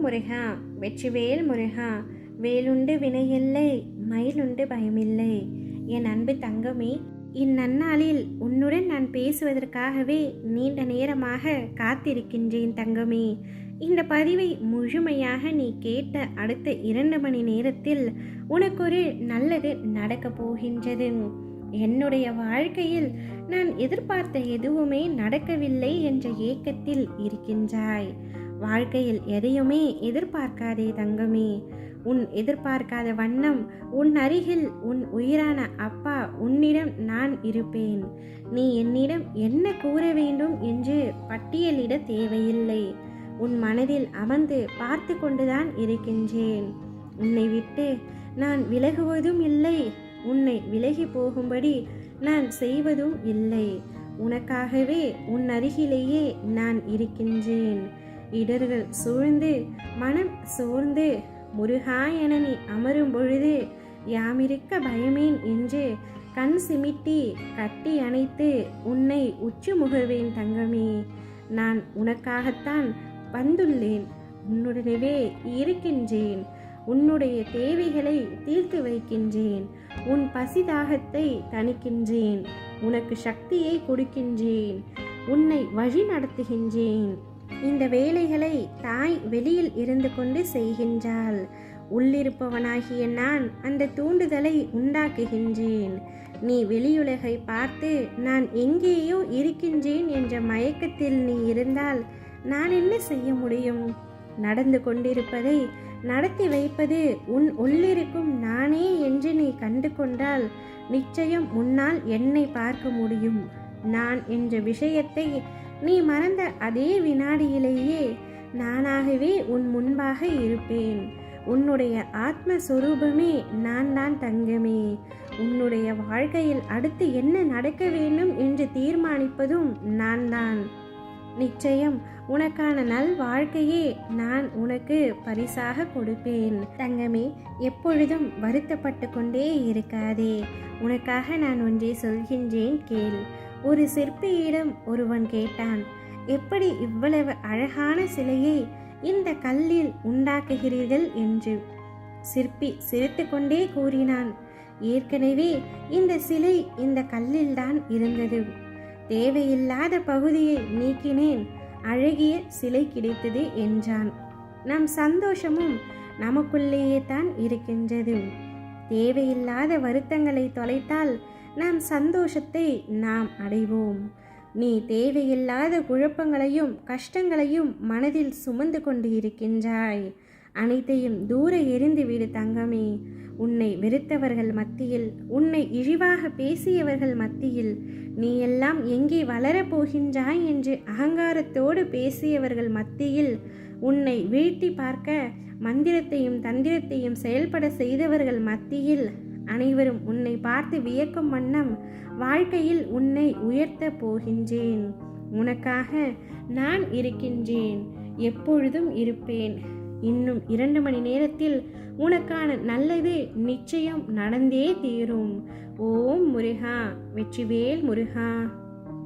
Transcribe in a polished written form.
முருகா, வெற்றிவேல் முருகா. வேலுண்டு வினையில்லை, மயிலுண்டு பயமில்லை. என் அன்பு தங்கமே, இந்நன்னாளில் உன்னுடன் நான் பேசுவதற்காகவே நீண்ட நேரமாக காத்திருக்கின்றேன் தங்கமே. இந்த பதிவை முழுமையாக நீ கேட்ட அடுத்த 2 மணி நேரத்தில் உனக்கொரு நல்லது நடக்கப் போகின்றது. என்னுடைய வாழ்க்கையில் நான் எதிர்பார்த்த எதுவுமே நடக்கவில்லை என்ற ஏக்கத்தில் இருக்கின்றாய். வாழ்க்கையில் எதையுமே எதிர்பார்க்காதே தங்கமே. உன் எதிர்பார்க்காத வண்ணம் உன் அருகில் உன் உயிரான அப்பா உன்னிடம் நான் இருப்பேன். நீ என்னிடம் என்ன கூற வேண்டும் என்று பட்டியலிட தேவையில்லை. உன் மனதில் அமர்ந்து பார்த்து கொண்டுதான் இருக்கின்றேன். உன்னை விட்டு நான் விலகுவதும் இல்லை, உன்னை விலகி போகும்படி நான் செய்வதும் இல்லை. உனக்காகவே உன் அருகிலேயே நான் இருக்கின்றேன். இடர்கள் சூழ்ந்து மனம் சோர்ந்து முருகா என நீ அமரும் பொழுது யாமிருக்க பயமேன் என்று கண் சிமிட்டி கட்டி அணைத்து உன்னை உச்சி முகர்வேன் தங்கமே. நான் உனக்காகத்தான் வந்துள்ளேன், உன்னுடனே இருக்கின்றேன். உன்னுடைய தேவைகளை தீர்த்து வைக்கின்றேன். உன் பசிதாகத்தை தணிக்கின்றேன். உனக்கு சக்தியை கொடுக்கின்றேன். உன்னை வழி நடத்துகின்றேன். இந்த வேலைகளை தாய் வெளியில் இருந்து கொண்டு செய்கின்றாள். உள்ளிருப்பவனாகிய நான் அந்த தூண்டுதலை உண்டாக்குகின்றேன். நீ வெளியுலகை பார்த்து நான் எங்கேயோ இருக்கின்றேன் என்ற மயக்கத்தில் நீ இருந்தால் நான் என்ன செய்ய முடியும்? நடந்து கொண்டிருப்பதை நடத்தி வைப்பது உன் உள்ளிருக்கும் நானே என்று நீ கண்டு கொண்டால் நிச்சயம் உன்னால் என்னை பார்க்க முடியும். நான் என்ற விஷயத்தை நீ மறந்த அதே வினாடியிலேயே நானாகவே உன் முன்பாக இருப்பேன். உன்னுடைய ஆத்மஸ்வரூபமே நான் தான் தங்கமே. உன்னுடைய வாழ்க்கையில் அடுத்து என்ன நடக்க வேண்டும் என்று தீர்மானிப்பதும் நான் தான். நிச்சயம் உனக்கான நல் வாழ்க்கையே நான் உனக்கு பரிசாக கொடுப்பேன் தங்கமே. எப்பொழுதும் வருத்தப்பட்டு கொண்டே இருக்காதே. உனக்காக நான் ஒன்றை சொல்கின்றேன் கேள். ஒரு சிற்பியிடம் ஒருவன் கேட்டான், எப்படி இவ்வளவு அழகான சிலையை இந்த கல்லில் உண்டாக்குகிறீர்கள் என்று. சிற்பி சிரித்து கொண்டே கூறினான், ஏற்கனவே இந்த சிலை இந்த கல்லில்தான் இருந்தது. தேவையில்லாத பகுதியை நீக்கினேன், அழகிய சிலை கிடைத்தது என்றான். நம் சந்தோஷமும் நமக்குள்ளேயே தான் இருக்கின்றது. தேவையில்லாத வருத்தங்களை தொலைத்தால் நம் சந்தோஷத்தை நாம் அடைவோம். நீ தேவையில்லாத குழப்பங்களையும் கஷ்டங்களையும் மனதில் சுமந்து கொண்டு இருக்கின்றாய். அனைத்தையும் தூர எறிந்துவிடு தங்கமே. உன்னை வெறுத்தவர்கள் மத்தியில், உன்னை இழிவாக பேசியவர்கள் மத்தியில், நீ எல்லாம் எங்கே வளரப் போகின்றாய் என்று அகங்காரத்தோடு பேசியவர்கள் மத்தியில், உன்னை வீழ்த்தி பார்க்க மந்திரத்தையும் தந்திரத்தையும் செயல்பட செய்தவர்கள் மத்தியில், அனைவரும் உன்னை பார்த்து வியக்கும் வண்ணம் வாழ்க்கையில் உன்னை உயர்த்த போகின்றேன். உனக்காக நான் இருக்கின்றேன், எப்பொழுதும் இருப்பேன். இன்னும் 2 மணி நேரத்தில் உனக்கான நல்லது நிச்சயம் நடந்தே தீரும். ஓம் முருகா, வெற்றிவேல் முருகா.